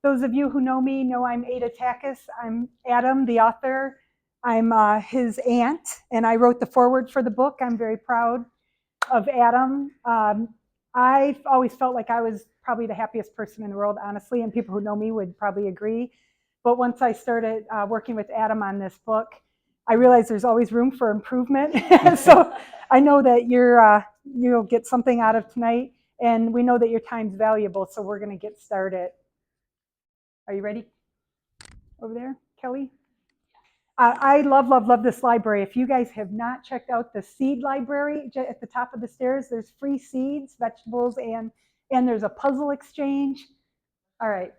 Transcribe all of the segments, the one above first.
Those of you who know me know I'm Ada Takis. I'm Adam, the author. I'm his aunt, and I wrote the foreword for the book. I'm very proud of Adam. I've always felt like I was probably the happiest person in the world, honestly, and people who know me would probably agree. But once I started working with Adam on this book, I realized there's always room for improvement. So I know that you'll get something out of tonight, and we know that your time's valuable, so we're going to get started. Are you ready? Over there, Kelly? I love this library. If you guys have not checked out the seed library at the top of the stairs, there's free seeds, vegetables, and there's a puzzle exchange. All right.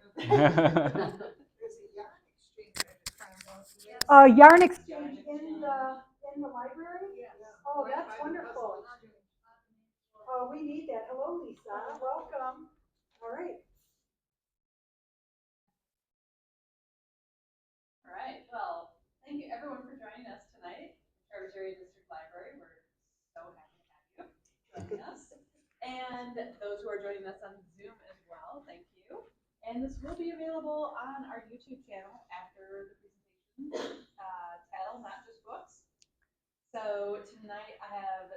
Yarn exchange in the library? Oh, that's wonderful. Oh, we need that. Hello, Lisa. Welcome. All right. All right. Well, thank you everyone for joining us tonight. Traverse Area District Library. We're so happy to have you joining us. And those who are joining us on Zoom as well, thank you. And this will be available on our YouTube channel after the presentation, TADL, Not Just Books. So tonight I have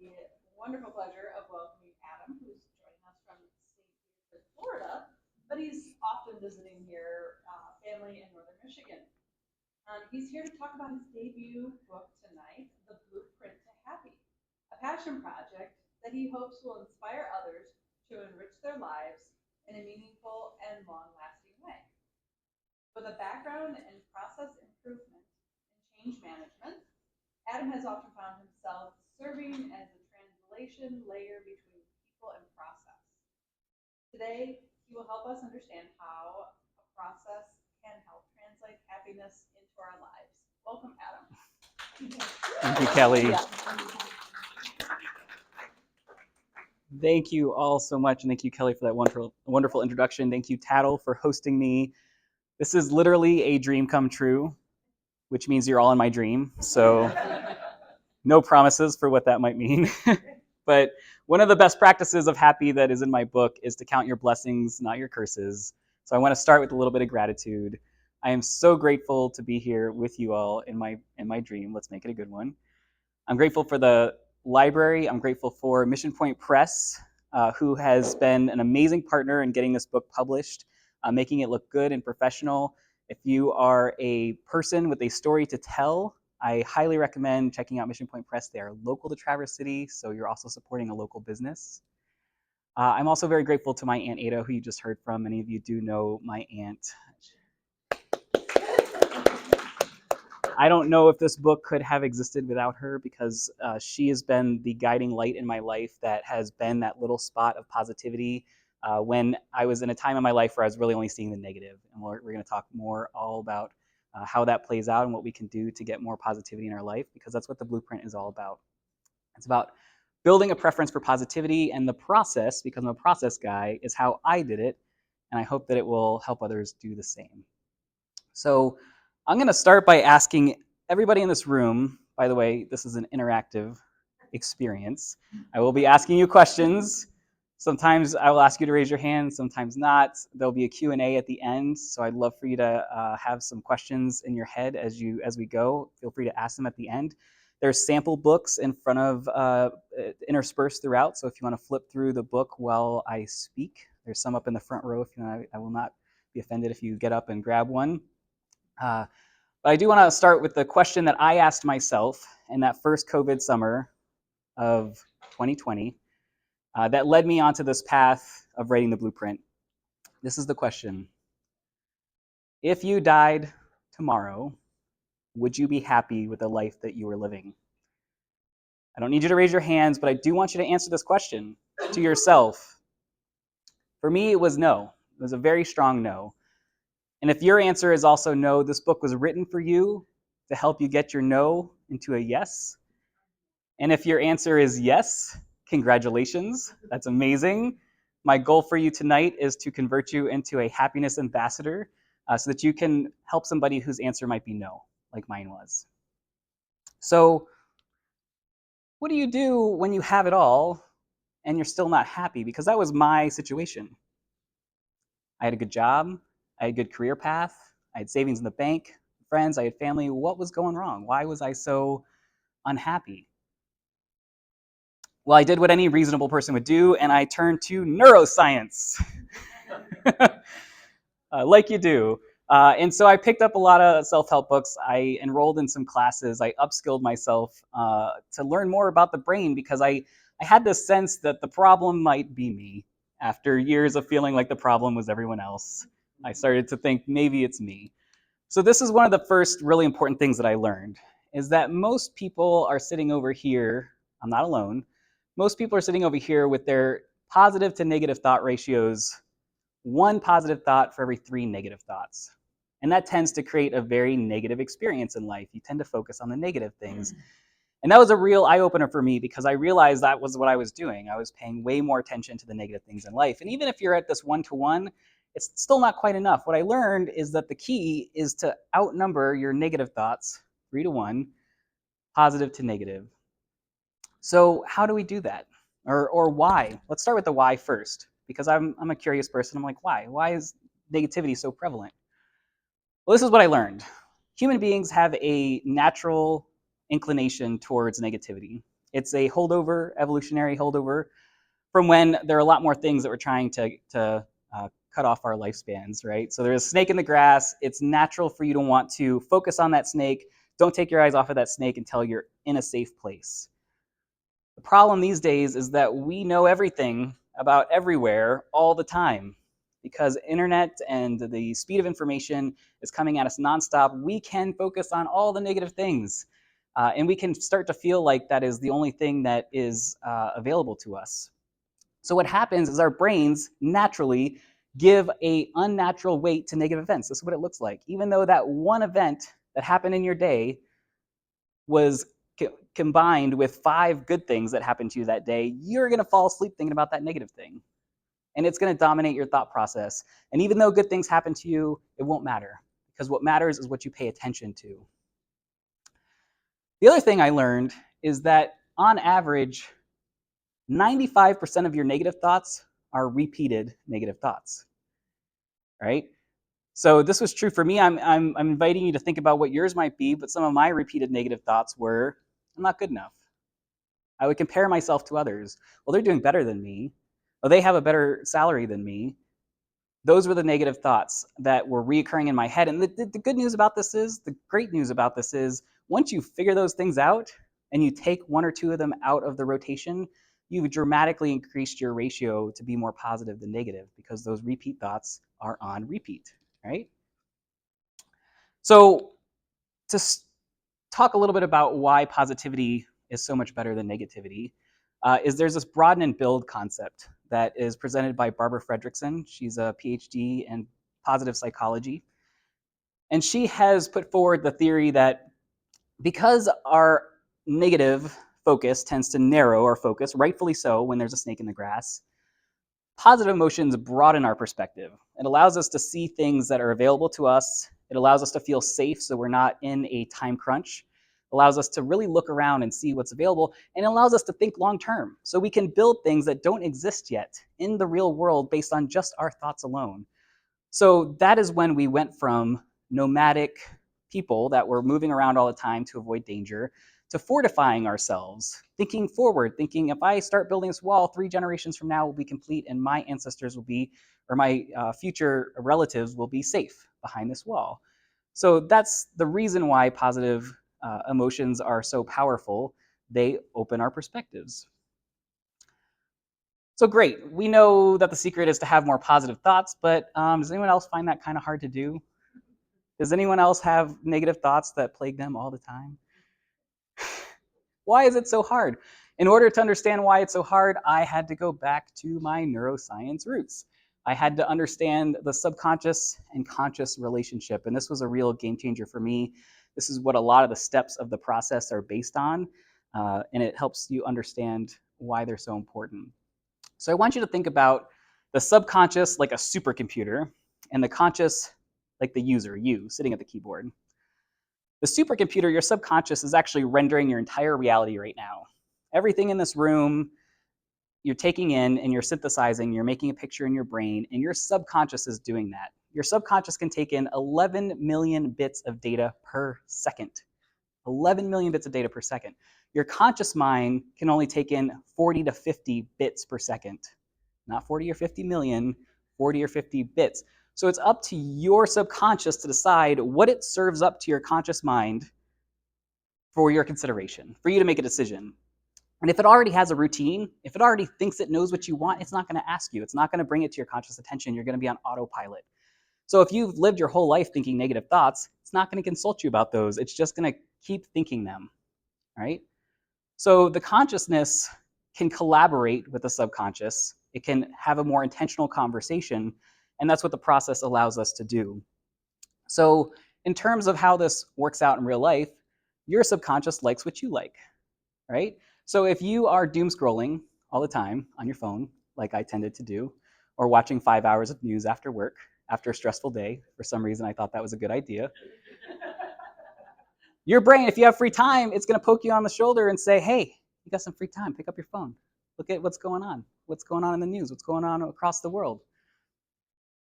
the wonderful pleasure of welcoming Adam, who's joining us from St. Petersburg, Florida, but he's often visiting here, family in Northern Michigan. He's here to talk about his debut book tonight, The Blueprint to Happy, a passion project that he hopes will inspire others to enrich their lives in a meaningful and long-lasting way. With a background in process improvement and change management, Adam has often found himself serving as a translation layer between people and process. Today, he will help us understand how a process can help translate happiness into our lives. Welcome, Adam. Thank you, Kelly. Thank you all so much, and thank you, Kelly, for that wonderful introduction. Thank you, TADL, for hosting me. This is literally a dream come true, which means you're all in my dream. So no promises for what that might mean. But one of the best practices of happy that is in my book is to count your blessings, not your curses. So I want to start with a little bit of gratitude. I am so grateful to be here with you all in my dream. Let's make it a good one. I'm grateful for the library. I'm grateful for Mission Point Press, who has been an amazing partner in getting this book published, making it look good and professional. If you are a person with a story to tell, I highly recommend checking out Mission Point Press. They are local to Traverse City, so you're also supporting a local business. I'm also very grateful to my Aunt Ada, who you just heard from. Many of you do know my aunt. I don't know if this book could have existed without her, because she has been the guiding light in my life that has been that little spot of positivity when I was in a time in my life where I was really only seeing the negative. And we're going to talk more all about how that plays out and what we can do to get more positivity in our life, because that's what the blueprint is all about. It's about building a preference for positivity, and the process, because I'm a process guy, is how I did it, and I hope that it will help others do the same. So I'm going to start by asking everybody in this room, by the way, this is an interactive experience. I will be asking you questions. Sometimes I will ask you to raise your hand, sometimes not. There'll be a Q&A at the end, so I'd love for you to have some questions in your head as we go. Feel free to ask them at the end. There's sample books in front of, interspersed throughout, so if you want to flip through the book while I speak, there's some up in the front row. If you want, I will not be offended if you get up and grab one. But I do want to start with the question that I asked myself in that first COVID summer of 2020 that led me onto this path of writing the blueprint. This is the question. If you died tomorrow, would you be happy with the life that you were living? I don't need you to raise your hands, but I do want you to answer this question to yourself. For me, it was no. It was a very strong no. And if your answer is also no, this book was written for you to help you get your no into a yes. And if your answer is yes, congratulations, that's amazing. My goal for you tonight is to convert you into a happiness ambassador so that you can help somebody whose answer might be no, like mine was. So what do you do when you have it all and you're still not happy? Because that was my situation. I had a good job. I had a good career path. I had savings in the bank, friends, I had family. What was going wrong? Why was I so unhappy? Well, I did what any reasonable person would do, and I turned to neuroscience, like you do. And so I picked up a lot of self-help books. I enrolled in some classes. I upskilled myself to learn more about the brain because I had this sense that the problem might be me. After years of feeling like the problem was everyone else, I started to think maybe it's me. So this is one of the first really important things that I learned, is that most people are sitting over here. I'm not alone. Most people are sitting over here with their positive to negative thought ratios, one positive thought for every 3 negative thoughts. And that tends to create a very negative experience in life. You tend to focus on the negative things. And that was a real eye-opener for me because I realized that was what I was doing. I was paying way more attention to the negative things in life. And even if you're at this one-to-one, it's still not quite enough. What I learned is that the key is to outnumber your negative thoughts 3-to-1, positive to negative. So how do we do that? Or why? Let's start with the why first, because I'm a curious person. I'm like, why? Why is negativity so prevalent? Well, this is what I learned. Human beings have a natural inclination towards negativity. It's a holdover, evolutionary holdover, from when there are a lot more things that we're trying to cut off our lifespans, right? So there's a snake in the grass. It's natural for you to want to focus on that snake. Don't take your eyes off of that snake until you're in a safe place. The problem these days is that we know everything about everywhere all the time. Because internet and the speed of information is coming at us nonstop, we can focus on all the negative things. And we can start to feel like that is the only thing that is available to us. So what happens is our brains naturally give a unnatural weight to negative events. This is what it looks like. Even though that one event that happened in your day was combined with 5 good things that happened to you that day, you're going to fall asleep thinking about that negative thing. And it's going to dominate your thought process. And even though good things happen to you, it won't matter, because what matters is what you pay attention to. The other thing I learned is that on average, 95% of your negative thoughts are repeated negative thoughts, right? So this was true for me. I'm inviting you to think about what yours might be, but some of my repeated negative thoughts were, I'm not good enough. I would compare myself to others. Well, they're doing better than me. Well, they have a better salary than me. Those were the negative thoughts that were reoccurring in my head. And the good news about this is, the great news about this is, once you figure those things out and you take 1 or 2 of them out of the rotation, you've dramatically increased your ratio to be more positive than negative because those repeat thoughts are on repeat, right? So to talk a little bit about why positivity is so much better than negativity, is there's this broaden and build concept that is presented by Barbara Fredrickson. She's a PhD in positive psychology. And she has put forward the theory that because our negative focus tends to narrow our focus, rightfully so, when there's a snake in the grass, positive emotions broaden our perspective. It allows us to see things that are available to us. It allows us to feel safe so we're not in a time crunch. It allows us to really look around and see what's available. And it allows us to think long term so we can build things that don't exist yet in the real world based on just our thoughts alone. So that is when we went from nomadic people that were moving around all the time to avoid danger to fortifying ourselves, thinking forward, thinking if I start building this wall, 3 generations from now will be complete and my ancestors will be, or my future relatives will be safe behind this wall. So that's the reason why positive emotions are so powerful. They open our perspectives. So great, we know that the secret is to have more positive thoughts, but does anyone else find that kind of hard to do? Does anyone else have negative thoughts that plague them all the time? Why is it so hard? In order to understand why it's so hard, I had to go back to my neuroscience roots. I had to understand the subconscious and conscious relationship, and this was a real game changer for me. This is what a lot of the steps of the process are based on, and it helps you understand why they're so important. So I want you to think about the subconscious like a supercomputer, and the conscious like the user, you, sitting at the keyboard. The supercomputer, your subconscious, is actually rendering your entire reality right now. Everything in this room, you're taking in and you're synthesizing, you're making a picture in your brain, and your subconscious is doing that. your subconscious can take in 11 million bits of data per second. 11 million bits of data per second. Your conscious mind can only take in 40 to 50 bits per second. Not 40 or 50 million, 40 or 50 bits. So it's up to your subconscious to decide what it serves up to your conscious mind for your consideration, for you to make a decision. And if it already has a routine, if it already thinks it knows what you want, it's not going to ask you. It's not going to bring it to your conscious attention. You're going to be on autopilot. So if you've lived your whole life thinking negative thoughts, it's not going to consult you about those. It's just going to keep thinking them, right? So the consciousness can collaborate with the subconscious. It can have a more intentional conversation, and that's what the process allows us to do. So in terms of how this works out in real life, your subconscious likes what you like, right? So if you are doom scrolling all the time on your phone, like I tended to do, or watching 5 hours of news after work, after a stressful day, for some reason I thought that was a good idea. Your brain, if you have free time, it's going to poke you on the shoulder and say, hey, you got some free time, pick up your phone. Look at what's going on in the news, what's going on across the world.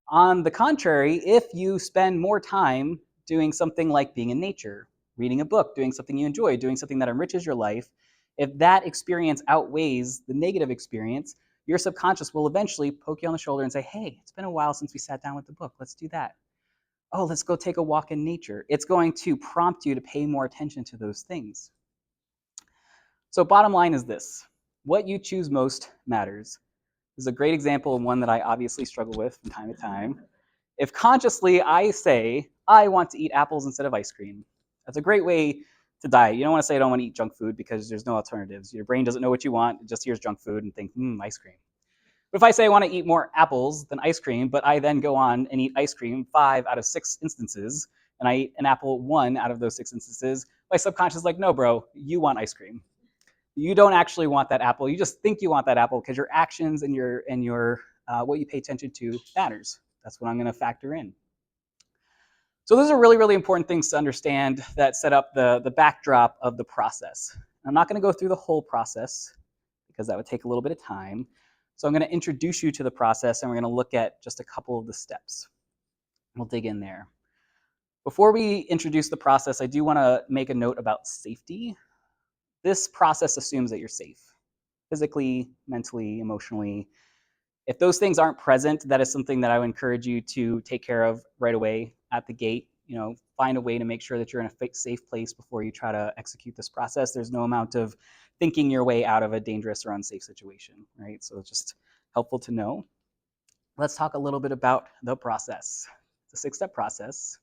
On the contrary, if you spend more time doing something like being in nature, reading a book, doing something you enjoy, doing something that enriches your life, if that experience outweighs the negative experience, your subconscious will eventually poke you on the shoulder and say, hey, it's been a while since we sat down with the book. Let's do that. Oh, let's go take a walk in nature. It's going to prompt you to pay more attention to those things. So bottom line is this. What you choose most matters. This is a great example and one that I obviously struggle with from time to time. If consciously I say, I want to eat apples instead of ice cream, that's a great way to diet. You don't want to say I don't want to eat junk food because there's no alternatives. Your brain doesn't know what you want, it just hears junk food and think, ice cream. But if I say I want to eat more apples than ice cream, but I then go on and eat ice cream 5 out of 6 instances, and I eat an apple 1 out of those 6 instances, my subconscious is like, no, bro, you want ice cream. You don't actually want that apple. You just think you want that apple because your actions and your what you pay attention to matters. That's what I'm going to factor in. So those are really, really important things to understand that set up the backdrop of the process. I'm not going to go through the whole process because that would take a little bit of time. So I'm going to introduce you to the process, and we're going to look at just a couple of the steps. We'll dig in there. Before we introduce the process, I do want to make a note about safety. This process assumes that you're safe, physically, mentally, emotionally. If those things aren't present, that is something that I would encourage you to take care of right away at the gate. Find a way to make sure that you're in a safe place before you try to execute this process. There's no amount of thinking your way out of a dangerous or unsafe situation, right? So it's just helpful to know. Let's talk a little bit about the process. It's a 6-step process.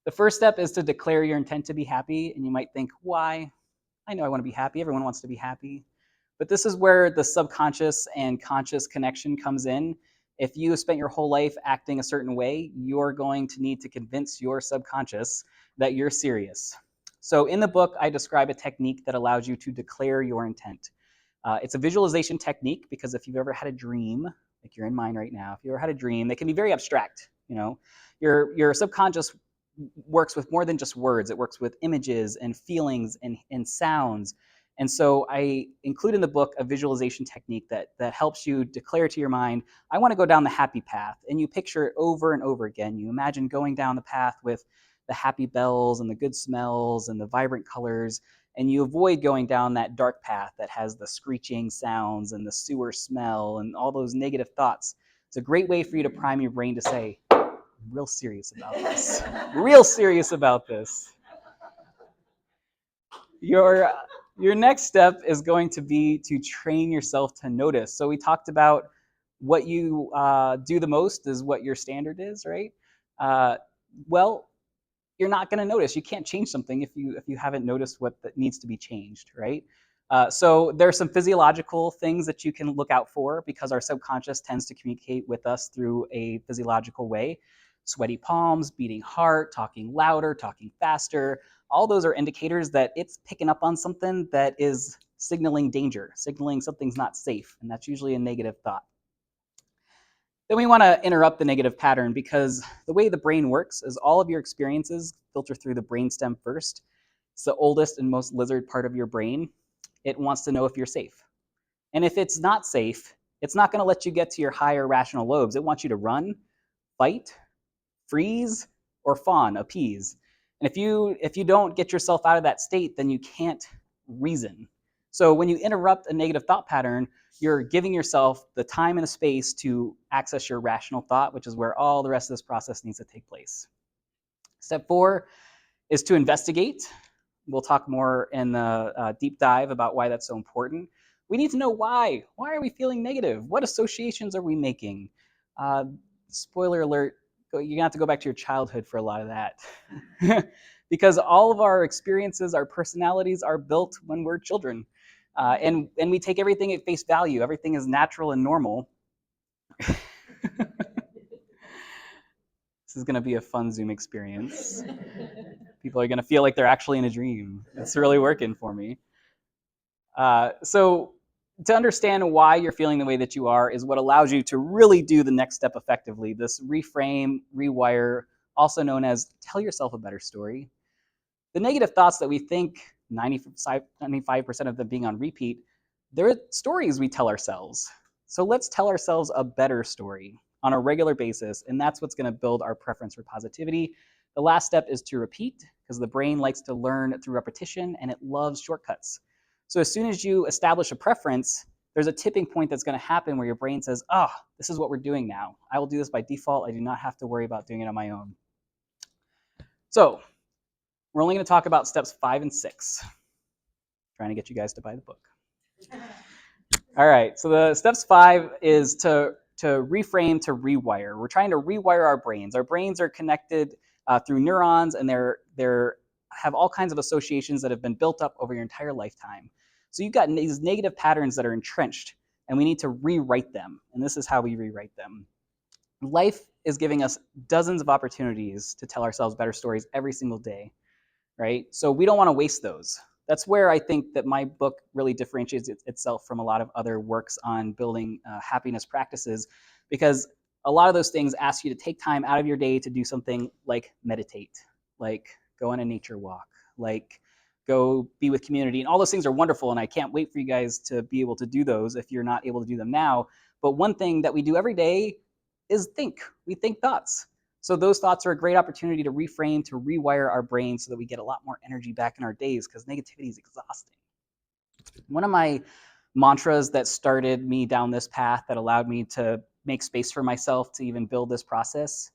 The first step is to declare your intent to be happy, and you might think, why? I know I want to be happy. Everyone wants to be happy. But this is where the subconscious and conscious connection comes in. If you spent your whole life acting a certain way, you're going to need to convince your subconscious that you're serious. So in the book, I describe a technique that allows you to declare your intent. It's a visualization technique because if you've ever had a dream, like you're in mine right now, if you ever had a dream, they can be very abstract. Your subconscious works with more than just words. It works with images and feelings and sounds. And so I include in the book a visualization technique that helps you declare to your mind, I want to go down the happy path. And you picture it over and over again. You imagine going down the path with the happy bells and the good smells and the vibrant colors. And you avoid going down that dark path that has the screeching sounds and the sewer smell and all those negative thoughts. It's a great way for you to prime your brain to say, I'm real serious about this. Real serious about this. Your next step is going to be to train yourself to notice. So we talked about what you do the most is what your standard is, right? Well, you're not going to notice. You can't change something if you haven't noticed what that needs to be changed, right? So there are some physiological things that you can look out for because our subconscious tends to communicate with us through a physiological way. Sweaty palms, beating heart, talking louder, talking faster. All those are indicators that it's picking up on something that is signaling danger, signaling something's not safe, and that's usually a negative thought. Then we want to interrupt the negative pattern because the way the brain works is all of your experiences filter through the brainstem first. It's the oldest and most lizard part of your brain. It wants to know if you're safe. And if it's not safe, it's not going to let you get to your higher rational lobes. It wants you to run, fight, freeze, or fawn, appease. And if you don't get yourself out of that state, then you can't reason. So when you interrupt a negative thought pattern, you're giving yourself the time and the space to access your rational thought, which is where all the rest of this process needs to take place. Step 4 is to investigate. We'll talk more in the deep dive about why that's so important. We need to know why. Why are we feeling negative? What associations are we making? Spoiler alert, you're going to have to go back to your childhood for a lot of that. Because all of our experiences, our personalities are built when we're children. And we take everything at face value. Everything is natural and normal. This is going to be a fun Zoom experience. People are going to feel like they're actually in a dream. It's really working for me. So to understand why you're feeling the way that you are is what allows you to really do the next step effectively. This reframe, rewire, also known as tell yourself a better story. The negative thoughts that we think, 95% of them being on repeat, they're stories we tell ourselves. So let's tell ourselves a better story on a regular basis, and that's what's going to build our preference for positivity. The last step is to repeat, because the brain likes to learn through repetition, and it loves shortcuts. So as soon as you establish a preference, there's a tipping point that's going to happen where your brain says, oh, this is what we're doing now. I will do this by default. I do not have to worry about doing it on my own. So we're only going to talk about steps 5 and 6. Trying to get you guys to buy the book. All right, so the steps 5 is to reframe, to rewire. We're trying to rewire our brains. Our brains are connected through neurons, and they're have all kinds of associations that have been built up over your entire lifetime. So you've got these negative patterns that are entrenched, and we need to rewrite them. And this is how we rewrite them. Life is giving us dozens of opportunities to tell ourselves better stories every single day, right? So we don't want to waste those. That's where I think that my book really differentiates itself from a lot of other works on building happiness practices, because a lot of those things ask you to take time out of your day to do something like meditate, like go on a nature walk, like go be with community. And all those things are wonderful, and I can't wait for you guys to be able to do those if you're not able to do them now. But one thing that we do every day is think. We think thoughts. So those thoughts are a great opportunity to reframe, to rewire our brains so that we get a lot more energy back in our days, because negativity is exhausting. One of my mantras that started me down this path, that allowed me to make space for myself to even build this process,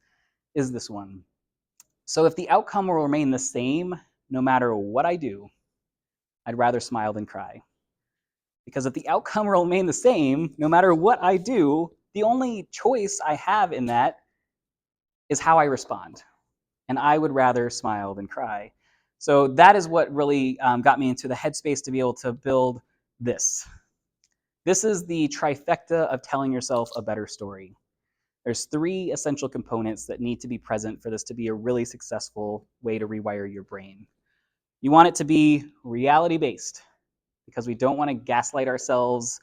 is this one. So if the outcome will remain the same, no matter what I do, I'd rather smile than cry. Because if the outcome will remain the same, no matter what I do, the only choice I have in that is how I respond. And I would rather smile than cry. So that is what really got me into the headspace to be able to build this. This is the trifecta of telling yourself a better story. There's 3 essential components that need to be present for this to be a really successful way to rewire your brain. You want it to be reality-based, because we don't want to gaslight ourselves,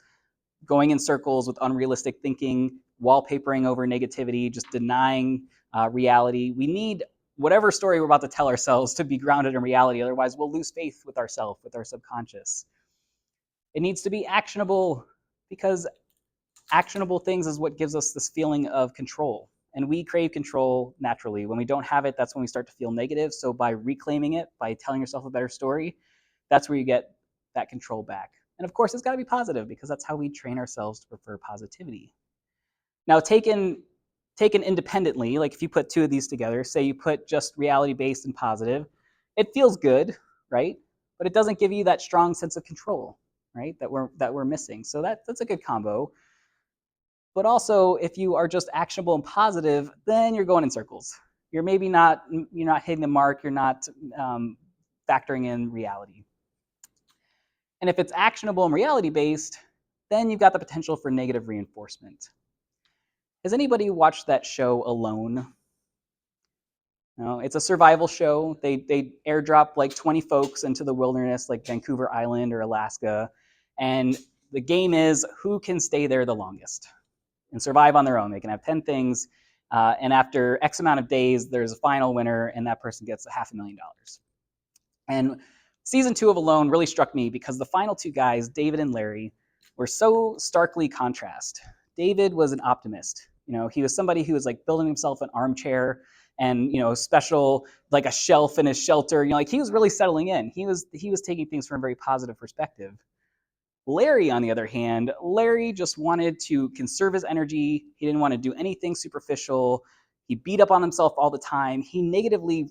going in circles with unrealistic thinking, wallpapering over negativity, just denying reality. We need whatever story we're about to tell ourselves to be grounded in reality. Otherwise, we'll lose faith with ourselves, with our subconscious. It needs to be actionable, because actionable things is what gives us this feeling of control. And we crave control naturally. When we don't have it, that's when we start to feel negative. So by reclaiming it, by telling yourself a better story, that's where you get that control back. And of course, it's got to be positive, because that's how we train ourselves to prefer positivity. Now, taken independently, like if you put 2 of these together, say you put just reality-based and positive, it feels good, right? But it doesn't give you that strong sense of control, right? That we're missing. So that's a good combo. But also, if you are just actionable and positive, then you're going in circles. You're not hitting the mark. You're not factoring in reality. And if it's actionable and reality-based, then you've got the potential for negative reinforcement. Has anybody watched that show Alone? No, it's a survival show. They airdrop like 20 folks into the wilderness, like Vancouver Island or Alaska. And the game is who can stay there the longest and survive on their own. They can have 10 things. And after X amount of days, there's a final winner, and that person gets $500,000. And season 2 of Alone really struck me, because the final 2 guys, David and Larry, were so starkly contrast. David was an optimist. He was somebody who was like building himself an armchair and special, like a shelf in his shelter. Like he was really settling in. He was taking things from a very positive perspective. Larry, on the other hand, Larry just wanted to conserve his energy. He didn't want to do anything superficial. He beat up on himself all the time. He negatively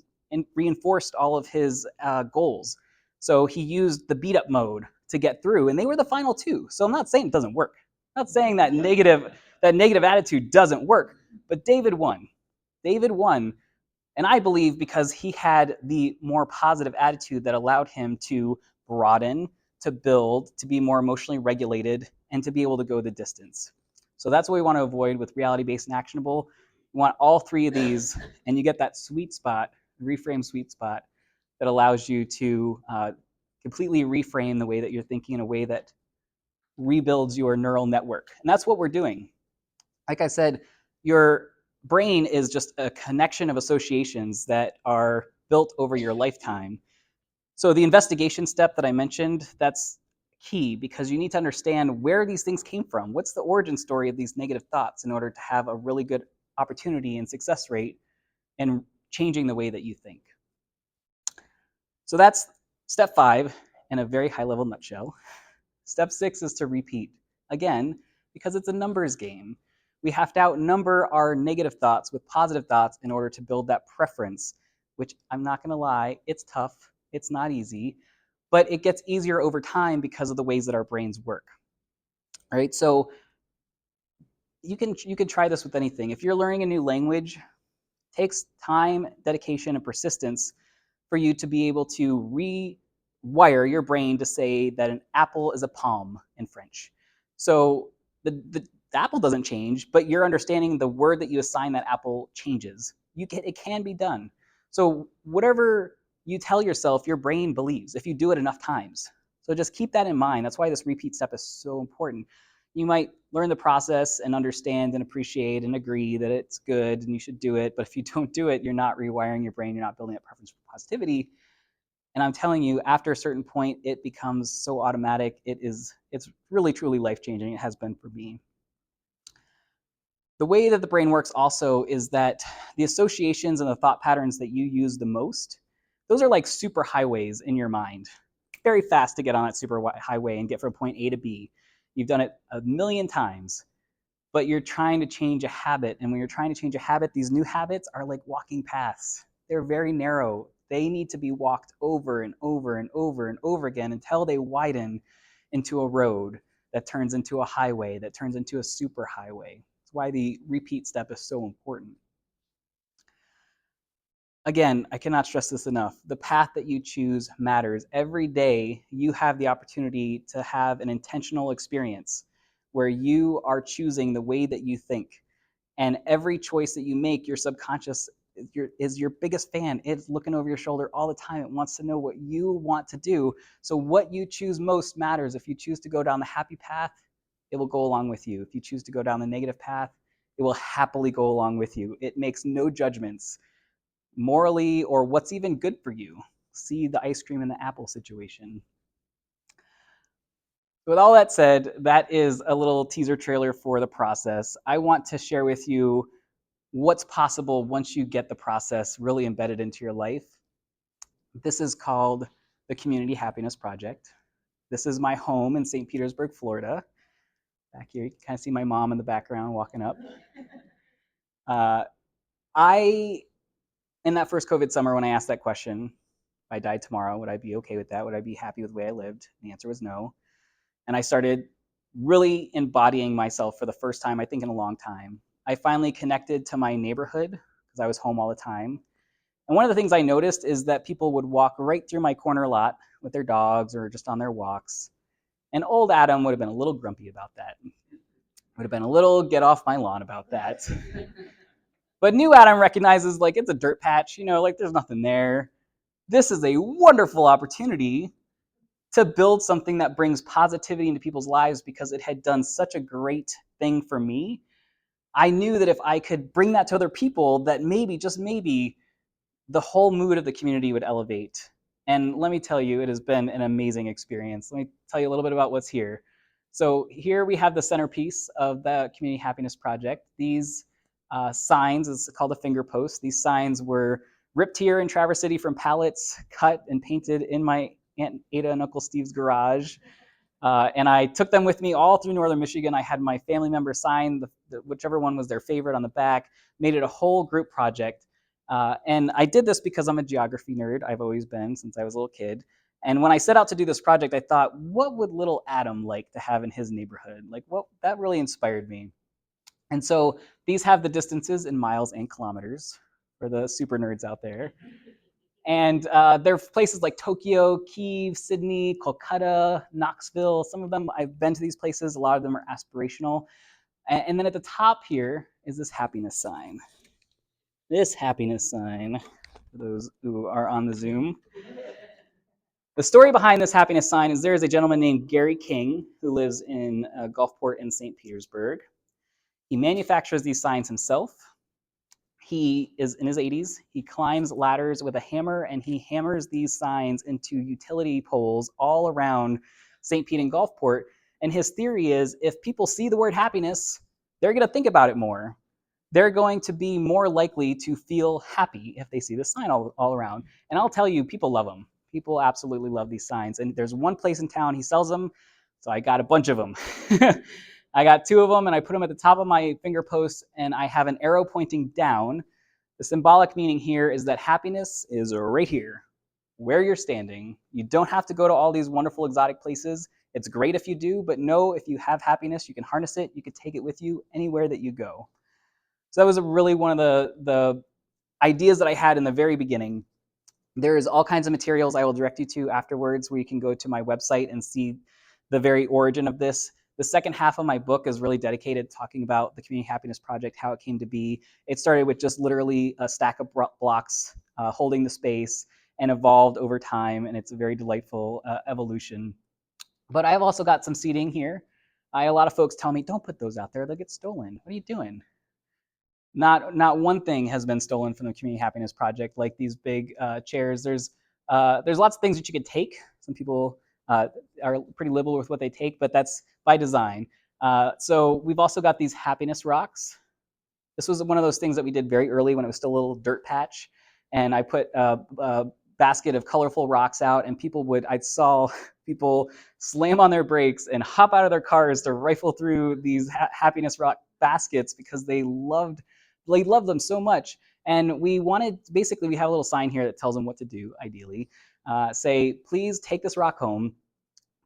reinforced all of his goals. So he used the beat up mode to get through, and they were the final two. So I'm not saying it doesn't work. I'm not saying that negative attitude doesn't work, but David won. David won, and I believe because he had the more positive attitude that allowed him to broaden, to build, to be more emotionally regulated, and to be able to go the distance. So that's what we want to avoid with reality-based and actionable. You want all three of these, and you get that sweet spot, reframe sweet spot, that allows you to completely reframe the way that you're thinking in a way that rebuilds your neural network. And that's what we're doing. Like I said, your brain is just a connection of associations that are built over your lifetime. So the investigation step that I mentioned, that's key because you need to understand where these things came from. What's the origin story of these negative thoughts in order to have a really good opportunity and success rate in changing the way that you think. So that's step 5 in a very high level nutshell. Step 6 is to repeat. Again, because it's a numbers game. We have to outnumber our negative thoughts with positive thoughts in order to build that preference, which I'm not going to lie, it's tough. It's not easy, but it gets easier over time because of the ways that our brains work. All right, so you can try this with anything. If you're learning a new language, it takes time, dedication, and persistence for you to be able to rewire your brain to say that an apple is a pomme in French. So the apple doesn't change, but you're understanding the word that you assign that apple changes. It can be done. So whatever you tell yourself, your brain believes if you do it enough times. So just keep that in mind. That's why this repeat step is so important. You might learn the process and understand and appreciate and agree that it's good and you should do it. But if you don't do it, you're not rewiring your brain. You're not building up preference for positivity. And I'm telling you, after a certain point, it becomes so automatic. It's really, truly life-changing. It has been for me. The way that the brain works also is that the associations and the thought patterns that you use the most, those are like super highways in your mind. Very fast to get on that super highway and get from point A to B. You've done it a million times, but you're trying to change a habit. And when you're trying to change a habit, these new habits are like walking paths. They're very narrow. They need to be walked over and over and over and over again until they widen into a road that turns into a highway, that turns into a super highway. That's why the repeat step is so important. Again, I cannot stress this enough. The path that you choose matters. Every day, you have the opportunity to have an intentional experience where you are choosing the way that you think. And every choice that you make, your subconscious is your biggest fan. It's looking over your shoulder all the time. It wants to know what you want to do. So what you choose most matters. If you choose to go down the happy path, it will go along with you. If you choose to go down the negative path, it will happily go along with you. It makes no judgments morally or what's even good for you. See the ice cream and the apple situation. With all that said, that is a little teaser trailer for the process. I want to share with you what's possible once you get the process really embedded into your life. This is called the Community Happiness Project. This is my home in St. Petersburg, Florida. Back here, you can kind of see my mom in the background walking up. In that first COVID summer, when I asked that question, if I died tomorrow, would I be okay with that? Would I be happy with the way I lived? The answer was no. And I started really embodying myself for the first time, I think, in a long time. I finally connected to my neighborhood because I was home all the time. And one of the things I noticed is that people would walk right through my corner lot with their dogs or just on their walks. And old Adam would have been a little grumpy about that. Would have been a little get off my lawn about that. But new Adam recognizes like it's a dirt patch, like there's nothing there. This is a wonderful opportunity to build something that brings positivity into people's lives because it had done such a great thing for me. I knew that if I could bring that to other people, that maybe, just maybe, the whole mood of the community would elevate. And let me tell you, it has been an amazing experience. Let me tell you a little bit about what's here. So here we have the centerpiece of the Community Happiness Project. These signs, it's called a finger post. These signs were ripped here in Traverse City from pallets, cut and painted in my Aunt Ada and Uncle Steve's garage. And I took them with me all through northern Michigan. I had my family members sign whichever one was their favorite on the back, made it a whole group project. And I did this because I'm a geography nerd. I've always been since I was a little kid. And when I set out to do this project, I thought, what would little Adam like to have in his neighborhood? Like, what that really inspired me. And so these have the distances in miles and kilometers for the super nerds out there. And there are places like Tokyo, Kyiv, Sydney, Kolkata, Knoxville. Some of them, I've been to these places. A lot of them are aspirational. And then at the top here is this happiness sign. This happiness sign, for those who are on the Zoom. The story behind this happiness sign is there is a gentleman named Gary King who lives in Gulfport in St. Petersburg. He manufactures these signs himself. He is in his 80s. He climbs ladders with a hammer and he hammers these signs into utility poles all around St. Pete and Gulfport. And his theory is if people see the word happiness, they're going to think about it more. They're going to be more likely to feel happy if they see the sign all around. And I'll tell you, people love them. People absolutely love these signs. And there's one place in town he sells them, so I got a bunch of them. I got 2 of them and I put them at the top of my finger post and I have an arrow pointing down. The symbolic meaning here is that happiness is right here, where you're standing. You don't have to go to all these wonderful exotic places. It's great if you do, but know if you have happiness, you can harness it. You can take it with you anywhere that you go. So that was really one of the ideas that I had in the very beginning. There's all kinds of materials I will direct you to afterwards where you can go to my website and see the very origin of this. The second half of my book is really dedicated to talking about the Community Happiness Project, how it came to be. It started with just literally a stack of blocks holding the space and evolved over time, and it's a very delightful evolution. But I've also got some seating here. A lot of folks tell me, don't put those out there, they'll get stolen. What are you doing? Not one thing has been stolen from the Community Happiness Project, like these big chairs. There's lots of things that you could take. Some people are pretty liberal with what they take, but that's by design. So we've also got these happiness rocks. This was one of those things that we did very early when it was still a little dirt patch, and I put a basket of colorful rocks out, and I saw people slam on their brakes and hop out of their cars to rifle through these happiness rock baskets because they loved them so much. And we have a little sign here that tells them what to do, ideally. Say, please take this rock home,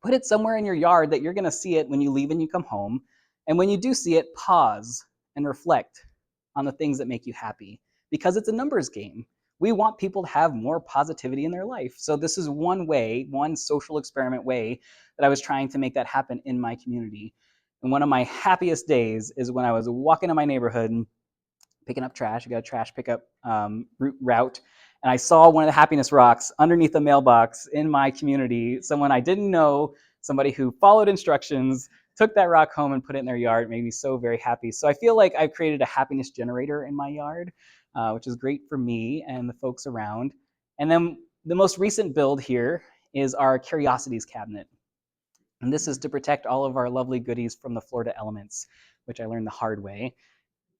put it somewhere in your yard that you're going to see it when you leave and you come home. And when you do see it, pause and reflect on the things that make you happy, because it's a numbers game. We want people to have more positivity in their life. So this is one social experiment way that I was trying to make that happen in my community. And one of my happiest days is when I was walking in my neighborhood picking up trash. I got a trash pickup route. And I saw one of the happiness rocks underneath the mailbox in my community. Someone I didn't know, somebody who followed instructions, took that rock home and put it in their yard. It made me so very happy. So I feel like I've created a happiness generator in my yard, which is great for me and the folks around. And then the most recent build here is our curiosities cabinet. And this is to protect all of our lovely goodies from the Florida elements, which I learned the hard way.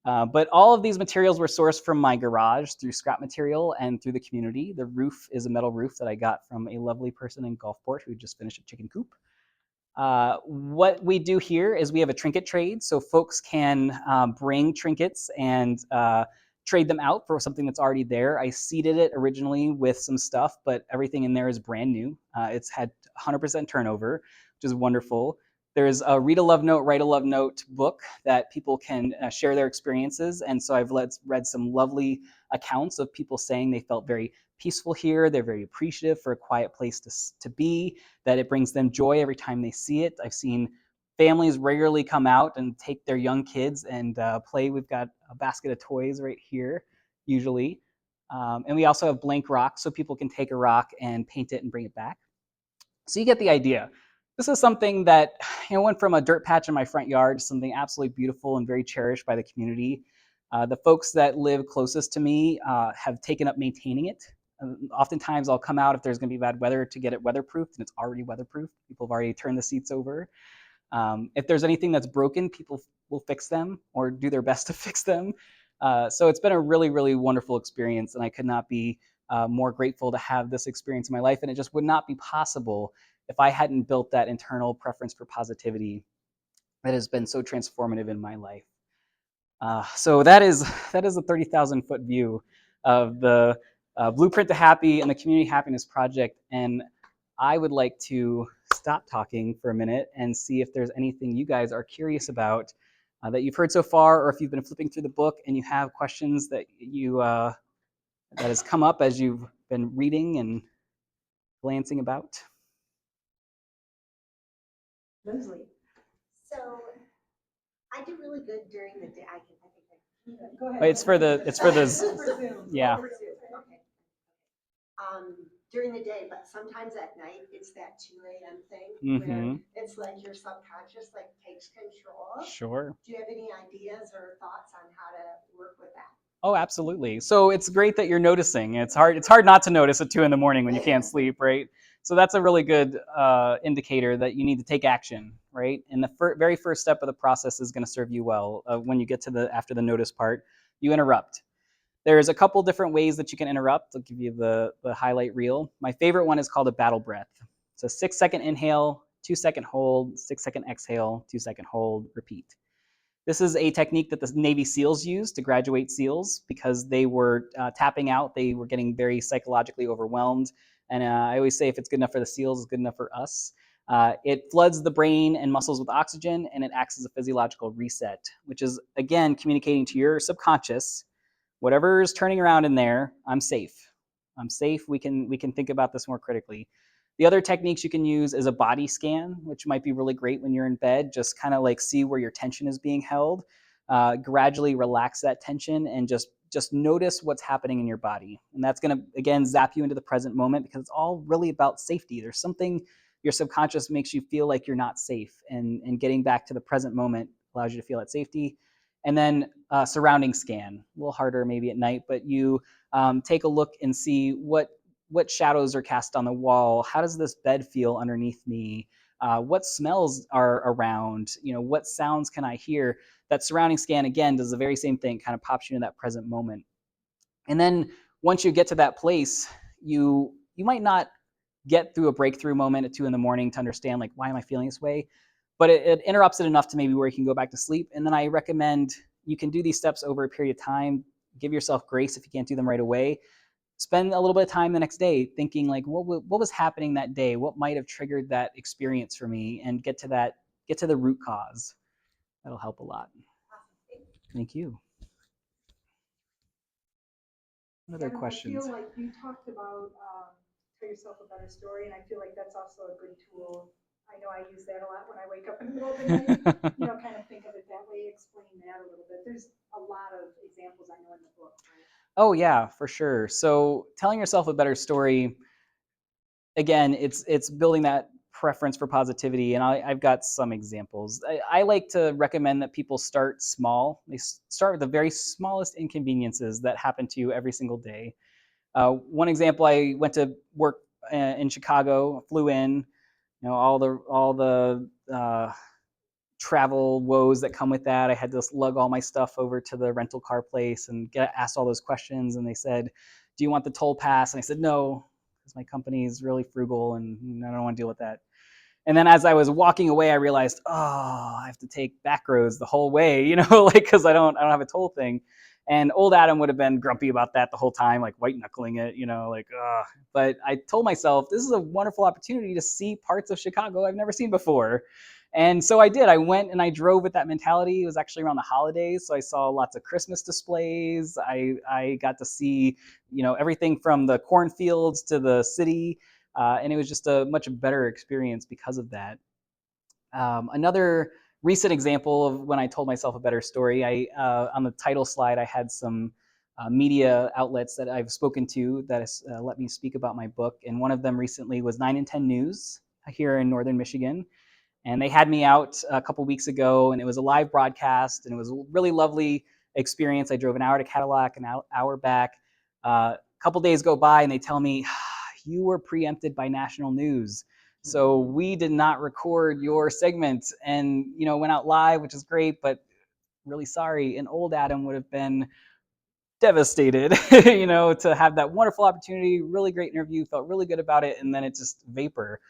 But all of these materials were sourced from my garage through scrap material and through the community. The roof is a metal roof that I got from a lovely person in Gulfport who just finished a chicken coop. What we do here is we have a trinket trade, so folks can bring trinkets and trade them out for something that's already there. I seeded it originally with some stuff, but everything in there is brand new. It's had 100% turnover, which is wonderful. There's a Read a Love Note, Write a Love Note book that people can share their experiences. And so I've read some lovely accounts of people saying they felt very peaceful here. They're very appreciative for a quiet place to be, that it brings them joy every time they see it. I've seen families regularly come out and take their young kids and play. We've got a basket of toys right here, usually. And we also have blank rocks, so people can take a rock and paint it and bring it back. So you get the idea. This is something that went from a dirt patch in my front yard to something absolutely beautiful and very cherished by the community. The folks that live closest to me have taken up maintaining it. Oftentimes I'll come out if there's going to be bad weather to get it weatherproofed, and it's already weatherproof. People have already turned the seats over. If there's anything that's broken, people will fix them or do their best to fix them. So it's been a really, really wonderful experience, and I could not be more grateful to have this experience in my life. And it just would not be possible if I hadn't built that internal preference for positivity that has been so transformative in my life. So that is a 30,000 foot view of the Blueprint to Happy and the Community Happiness Project. And I would like to stop talking for a minute and see if there's anything you guys are curious about that you've heard so far, or if you've been flipping through the book and you have questions that that has come up as you've been reading and glancing about. Leslie. So I do really good during the day. I think Go ahead. It's for the Zoom. yeah. Okay. During the day, but sometimes at night it's that 2 a.m. thing where it's like your subconscious like takes control. Sure. Do you have any ideas or thoughts on how to work with that? Oh, absolutely. So it's great that you're noticing. It's hard not to notice at 2 a.m. when you can't sleep, right? So that's a really good indicator that you need to take action, right? And the very first step of the process is going to serve you well. When you get to after the notice part, you interrupt. There's a couple different ways that you can interrupt. I'll give you the highlight reel. My favorite one is called a battle breath. It's a 6-second inhale, 2-second hold, 6-second exhale, 2-second hold, repeat. This is a technique that the Navy SEALs used to graduate SEALs because they were tapping out. They were getting very psychologically overwhelmed. And I always say if it's good enough for the SEALs, it's good enough for us. It floods the brain and muscles with oxygen, and it acts as a physiological reset, which is, again, communicating to your subconscious, whatever is turning around in there, I'm safe. I'm safe. We can think about this more critically. The other techniques you can use is a body scan, which might be really great when you're in bed. Just kind of like see where your tension is being held. Gradually relax that tension and just notice what's happening in your body. And that's going to, again, zap you into the present moment because it's all really about safety. There's something your subconscious makes you feel like you're not safe. And getting back to the present moment allows you to feel that safety. And then surrounding scan, a little harder maybe at night, but you take a look and see what shadows are cast on the wall. How does this bed feel underneath me? What smells are around? What sounds can I hear? That surrounding scan, again, does the very same thing, kind of pops you in that present moment. And then once you get to that place, you might not get through a breakthrough moment at 2 a.m. to understand, like, why am I feeling this way? But it interrupts it enough to maybe where you can go back to sleep. And then I recommend you can do these steps over a period of time. Give yourself grace if you can't do them right away. Spend a little bit of time the next day thinking, like, what was happening that day? What might have triggered that experience for me? And get to the root cause. That'll help a lot. Thank you. Another question. I feel like you talked about tell yourself a better story, and I feel like that's also a good tool. I know I use that a lot when I wake up in the middle of the night, kind of think of it that way, explain that a little bit. There's a lot of examples I know in the book, right? Oh yeah, for sure. So telling yourself a better story, again, it's building that preference for positivity, and I've got some examples. I like to recommend that people start small. They start with the very smallest inconveniences that happen to you every single day. One example, I went to work in Chicago, flew in, all the travel woes that come with that. I had to lug all my stuff over to the rental car place and get asked all those questions. And they said, "Do you want the toll pass?" And I said, "No, because my company is really frugal and I don't want to deal with that." And then as I was walking away, I realized, oh, I have to take back roads the whole way, like because I don't have a toll thing. And old Adam would have been grumpy about that the whole time, like white knuckling it, like, ugh. But I told myself, this is a wonderful opportunity to see parts of Chicago I've never seen before. And so I did. I went and I drove with that mentality. It was actually around the holidays, so I saw lots of Christmas displays. I got to see, everything from the cornfields to the city. And it was just a much better experience because of that. Another recent example of when I told myself a better story, on the title slide, I had some media outlets that I've spoken to that has let me speak about my book. And one of them recently was 9 and 10 News here in Northern Michigan. And they had me out a couple weeks ago, and it was a live broadcast, and it was a really lovely experience. I drove an hour to Cadillac, an hour back. A couple days go by, and they tell me, you were preempted by national news. So we did not record your segment and, went out live, which is great, but really sorry. And old Adam would have been devastated, to have that wonderful opportunity, really great interview, felt really good about it, and then it's just vapor.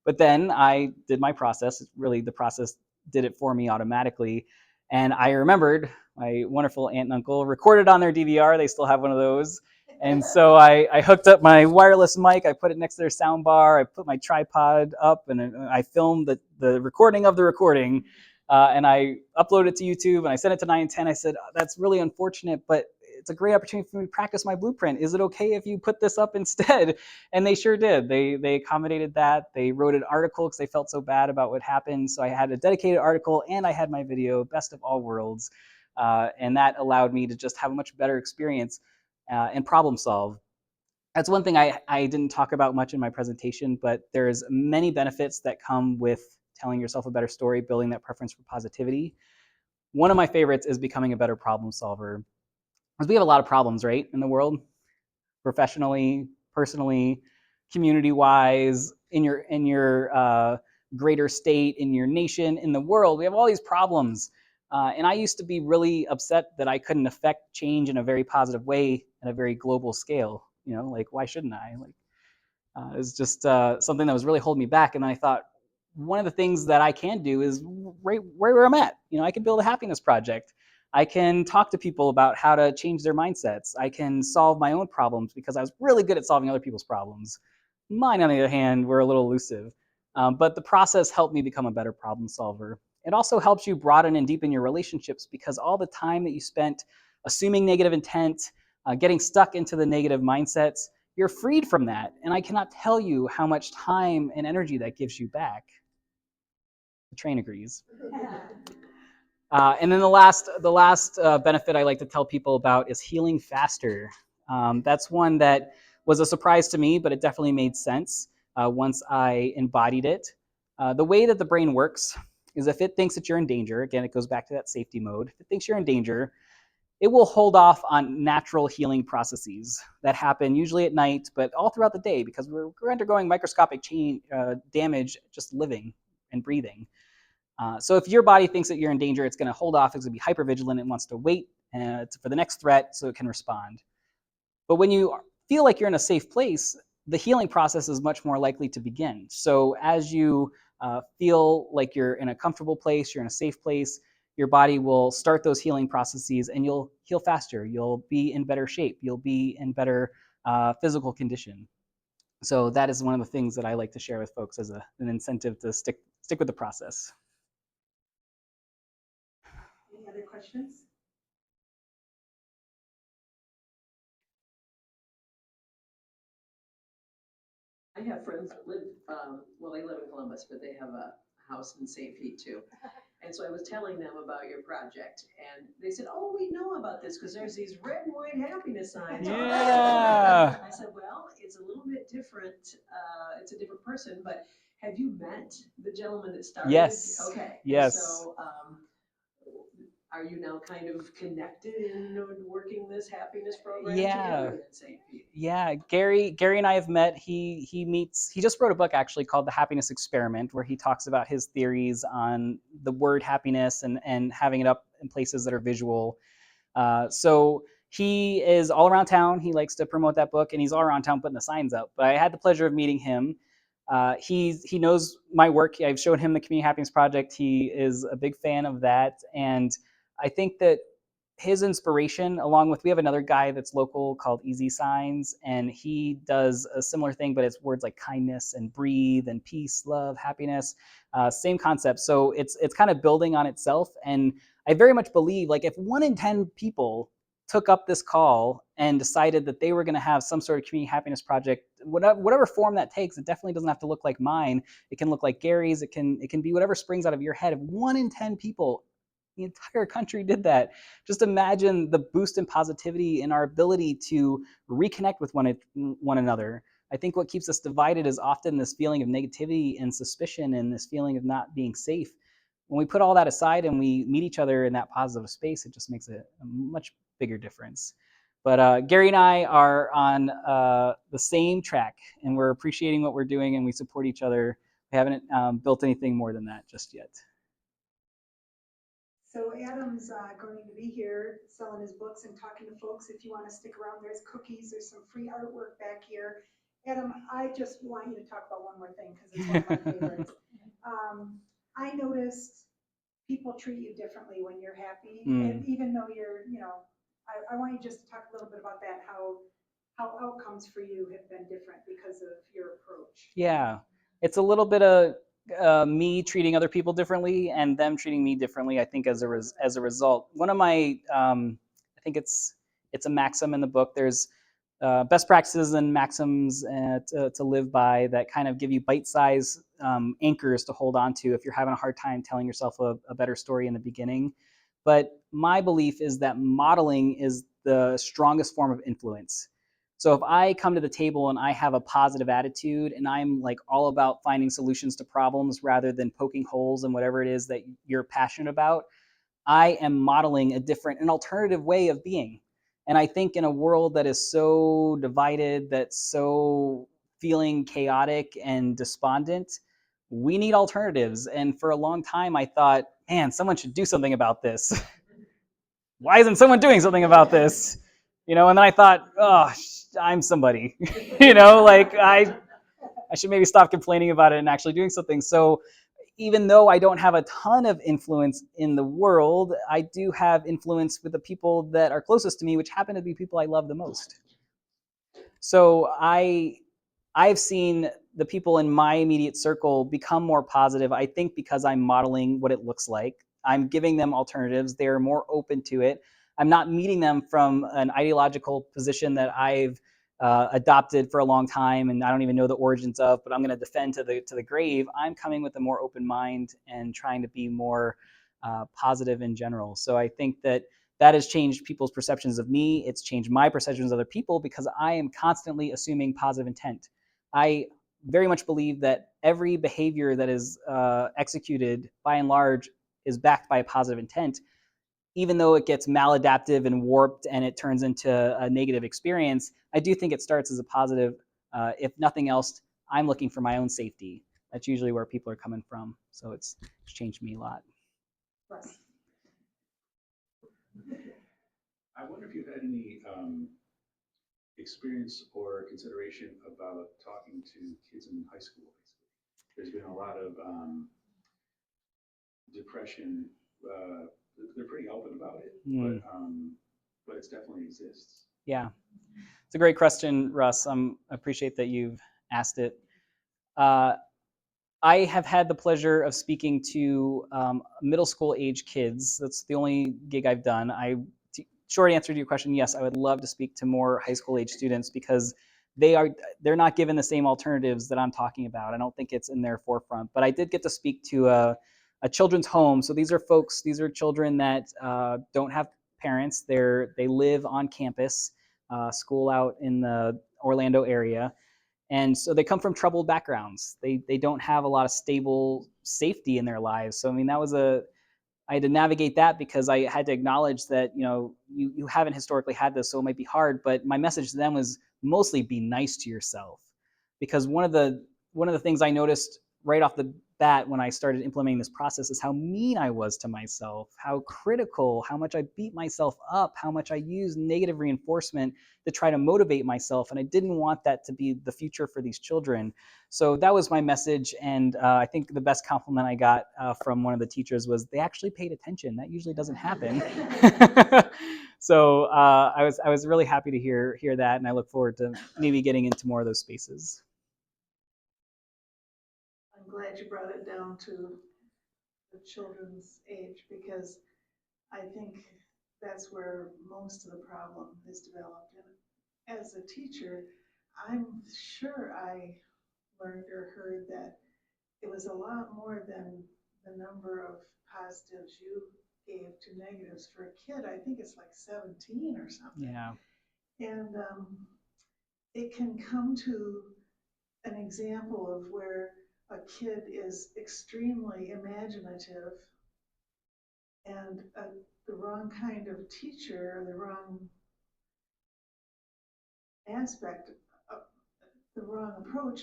But then I did my process. Really, the process did it for me automatically. And I remembered my wonderful aunt and uncle recorded on their DVR. They still have one of those. And so I hooked up my wireless mic. I put it next to their sound bar. I put my tripod up, and I filmed the recording of the recording. And I uploaded it to YouTube, and I sent it to 9 and 10. I said, that's really unfortunate, but it's a great opportunity for me to practice my blueprint. Is it okay if you put this up instead? And they sure did. They accommodated that. They wrote an article because they felt so bad about what happened. So I had a dedicated article and I had my video, best of all worlds. And that allowed me to just have a much better experience and problem solve. That's one thing I didn't talk about much in my presentation, but there's many benefits that come with telling yourself a better story, building that preference for positivity. One of my favorites is becoming a better problem solver. Because we have a lot of problems, right, in the world, professionally, personally, community-wise, in your greater state, in your nation, in the world. We have all these problems. And I used to be really upset that I couldn't affect change in a very positive way at a very global scale. Like, why shouldn't I? Like, it was just something that was really holding me back. And then I thought, one of the things that I can do is right where I'm at. I can build a happiness project. I can talk to people about how to change their mindsets. I can solve my own problems because I was really good at solving other people's problems. Mine, on the other hand, were a little elusive. But the process helped me become a better problem solver. It also helps you broaden and deepen your relationships because all the time that you spent assuming negative intent, getting stuck into the negative mindsets, you're freed from that. And I cannot tell you how much time and energy that gives you back. The train agrees. And then the last benefit I like to tell people about is healing faster. That's one that was a surprise to me, but it definitely made sense once I embodied it. The way that the brain works is if it thinks that you're in danger, again, it goes back to that safety mode. If it thinks you're in danger, it will hold off on natural healing processes that happen usually at night, but all throughout the day because we're undergoing microscopic damage just living and breathing. So if your body thinks that you're in danger, it's going to hold off. It's going to be hypervigilant. It wants to wait for the next threat so it can respond. But when you feel like you're in a safe place, the healing process is much more likely to begin. So as you feel like you're in a comfortable place, you're in a safe place, your body will start those healing processes and you'll heal faster. You'll be in better shape. You'll be in better physical condition. So that is one of the things that I like to share with folks as an incentive to stick with the process. Any other questions? I have friends that live, they live in Columbus, but they have a house in St. Pete too. And so I was telling them about your project and they said, oh, we know about this because there's these red and white happiness signs. Yeah. I said, well, it's a little bit different. It's a different person, but have you met the gentleman that started? Yes. Okay. Yes. And so, are you now kind of connected in working this happiness program together in St. Pete? Yeah, Gary and I have met. He just wrote a book actually called The Happiness Experiment, where he talks about his theories on the word happiness and having it up in places that are visual. So he is all around town. He likes to promote that book, and he's all around town putting the signs up. But I had the pleasure of meeting him. He knows my work. I've shown him the Community Happiness Project. He is a big fan of that, and I think that his inspiration, along with, we have another guy that's local called Easy Signs, and he does a similar thing, but it's words like kindness and breathe and peace, love, happiness, same concept. So it's kind of building on itself. And I very much believe, like, if 1 in 10 people took up this call and decided that they were going to have some sort of community happiness project, whatever form that takes, it definitely doesn't have to look like mine. It can look like Gary's. It can be whatever springs out of your head. If 1 in 10 people, the entire country, did that, just imagine the boost in positivity and our ability to reconnect with one another. I think what keeps us divided is often this feeling of negativity and suspicion and this feeling of not being safe. When we put all that aside and we meet each other in that positive space, it just makes a much bigger difference. But Gary and I are on the same track, and we're appreciating what we're doing, and we support each other I haven't built anything more than that just yet. So Adam's going to be here selling his books and talking to folks. If you want to stick around, there's cookies, there's some free artwork back here. Adam, I just want you to talk about one more thing because it's one of my favorites. I noticed people treat you differently when you're happy, and even though you're, I want you just to talk a little bit about that, how outcomes for you have been different because of your approach. Yeah, it's a little bit of me treating other people differently and them treating me differently. I think as a result, one of my I think it's a maxim in the book. There's best practices and maxims to live by that kind of give you bite-sized anchors to hold on to if you're having a hard time telling yourself a better story in the beginning. But my belief is that modeling is the strongest form of influence. So if I come to the table and I have a positive attitude and I'm like all about finding solutions to problems rather than poking holes in whatever it is that you're passionate about, I am modeling an alternative way of being. And I think in a world that is so divided, that's so feeling chaotic and despondent, we need alternatives. And for a long time, I thought, man, someone should do something about this. Why isn't someone doing something about this? And then I thought, oh, I'm somebody. Like I should maybe stop complaining about it and actually doing something. So even though I don't have a ton of influence in the world, I do have influence with the people that are closest to me, which happen to be people I love the most. So I've seen the people in my immediate circle become more positive, I think because I'm modeling what it looks like. I'm giving them alternatives. They're more open to it. I'm not meeting them from an ideological position that I've adopted for a long time and I don't even know the origins of, but I'm going to defend to the grave. I'm coming with a more open mind and trying to be more positive in general. So I think that has changed people's perceptions of me. It's changed my perceptions of other people because I am constantly assuming positive intent. I very much believe that every behavior that is executed, by and large, is backed by a positive intent, even though it gets maladaptive and warped and it turns into a negative experience. I do think it starts as a positive. If nothing else, I'm looking for my own safety. That's usually where people are coming from. So it's changed me a lot. I wonder if you've had any experience or consideration about talking to kids in high school. There's been a lot of depression. They're pretty open about it, but it definitely exists. Yeah, it's a great question, Russ. I appreciate that you've asked it. I have had the pleasure of speaking to middle school age kids. That's the only gig I've done. Short answer to your question, yes, I would love to speak to more high school age students because they're not given the same alternatives that I'm talking about. I don't think it's in their forefront. But I did get to speak to a children's home. So these are children that don't have parents. They live on campus, school out in the Orlando area. And so they come from troubled backgrounds. They don't have a lot of stable safety in their lives. So I mean, I had to navigate that because I had to acknowledge that you haven't historically had this, so it might be hard. But my message to them was mostly be nice to yourself, because one of the things I noticed right off the bat when I started implementing this process is how mean I was to myself, how critical, how much I beat myself up, how much I used negative reinforcement to try to motivate myself, and I didn't want that to be the future for these children. So that was my message, and I think the best compliment I got from one of the teachers was they actually paid attention. That usually doesn't happen. So I was really happy to hear that, and I look forward to maybe getting into more of those spaces. I'm glad you brought it down to the children's age because I think that's where most of the problem is developed. And as a teacher, I'm sure I learned or heard that it was a lot more than the number of positives you gave to negatives. For a kid, I think it's like 17 or something. Yeah. And it can come to an example of where a kid is extremely imaginative and the wrong kind of teacher, the wrong aspect, the wrong approach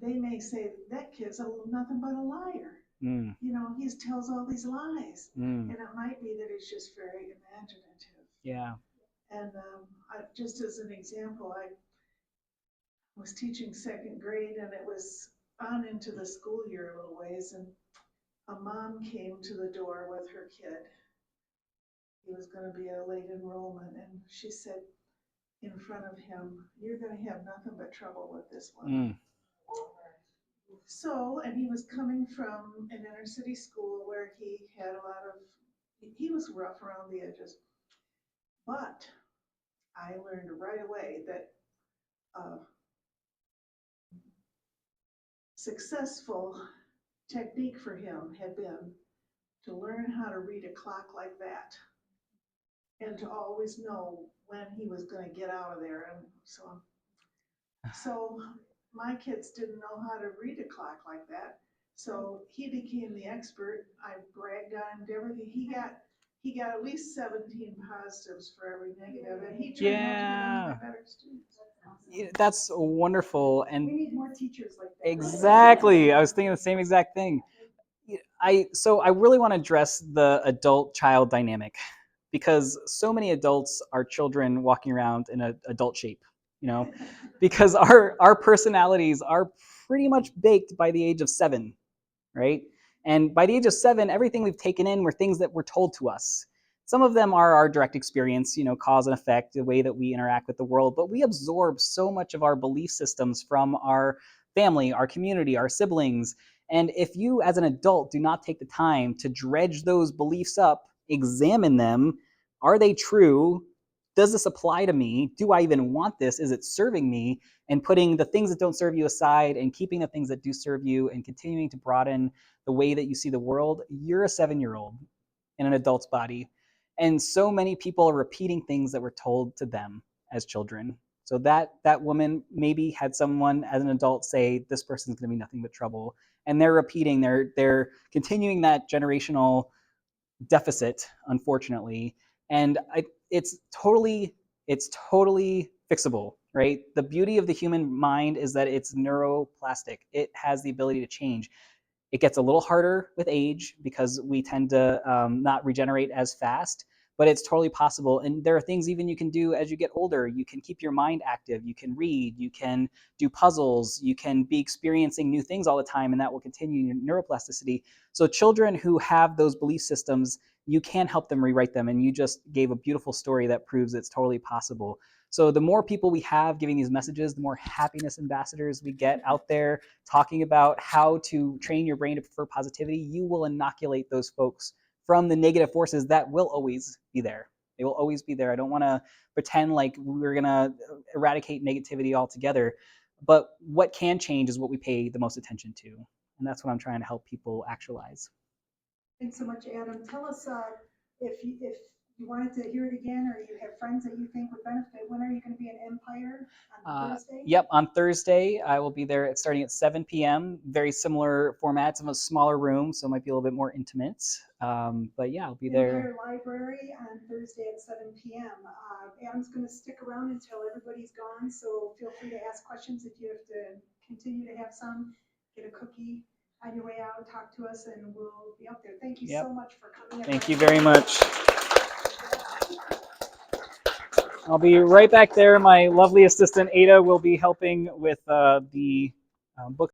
they may say, that kid's nothing but a liar. Mm. You know, he tells all these lies. Mm. And it might be that he's just very imaginative. Yeah. And just as an example, I was teaching second grade, and it was on into the school year a little ways, and a mom came to the door with her kid. He was going to be a late enrollment, and she said in front of him, "You're going to have nothing but trouble with this one." Mm. So, and he was coming from an inner city school where he had a lot of, he was rough around the edges. But I learned right away that successful technique for him had been to learn how to read a clock like that and to always know when he was going to get out of there. And so my kids didn't know how to read a clock like that. So he became the expert. I bragged on him to everything. He got at least 17 positives for every negative, and he turned out to be one of my better students. That's wonderful. And we need more teachers like that. exactly, I was thinking the same exact thing. So I really want to address the adult-child dynamic, because so many adults are children walking around in an adult shape, you know, because our personalities are pretty much baked by the age of 7, right? And by the age of 7, everything we've taken in were things that were told to us. Some of them are our direct experience, you know, cause and effect, the way that we interact with the world, but we absorb so much of our belief systems from our family, our community, our siblings. And if you as an adult do not take the time to dredge those beliefs up, examine them, are they true? Does this apply to me? Do I even want this? Is it serving me? And putting the things that don't serve you aside and keeping the things that do serve you and continuing to broaden the way that you see the world, you're a 7-year-old in an adult's body. And so many people are repeating things that were told to them as children. So that woman maybe had someone as an adult say, this person's going to be nothing but trouble. And they're repeating, they're continuing that generational deficit, unfortunately. And it's totally fixable, right? The beauty of the human mind is that it's neuroplastic. It has the ability to change. It gets a little harder with age because we tend to not regenerate as fast, but it's totally possible. And there are things even you can do as you get older. You can keep your mind active. You can read. You can do puzzles. You can be experiencing new things all the time, and that will continue your neuroplasticity. So children who have those belief systems, you can help them rewrite them. And you just gave a beautiful story that proves it's totally possible. So the more people we have giving these messages, the more happiness ambassadors we get out there talking about how to train your brain to prefer positivity, you will inoculate those folks from the negative forces that will always be there. They will always be there. I don't want to pretend like we're going to eradicate negativity altogether. But what can change is what we pay the most attention to. And that's what I'm trying to help people actualize. Thanks so much, Adam. Tell us if you wanted to hear it again, or you have friends that you think would benefit. When are you going to be in Empire? On Thursday? Yep, on Thursday. I will be there starting at 7 p.m. Very similar format. It's in a smaller room, so it might be a little bit more intimate. But yeah, I'll be there. Empire Library on Thursday at 7 p.m. Adam's going to stick around until everybody's gone, so feel free to ask questions if you have to continue to have some. Get a cookie on your way out, talk to us, and we'll be up there. Thank you so much for coming. Thank you very much. I'll be right back there. My lovely assistant Ada will be helping with the book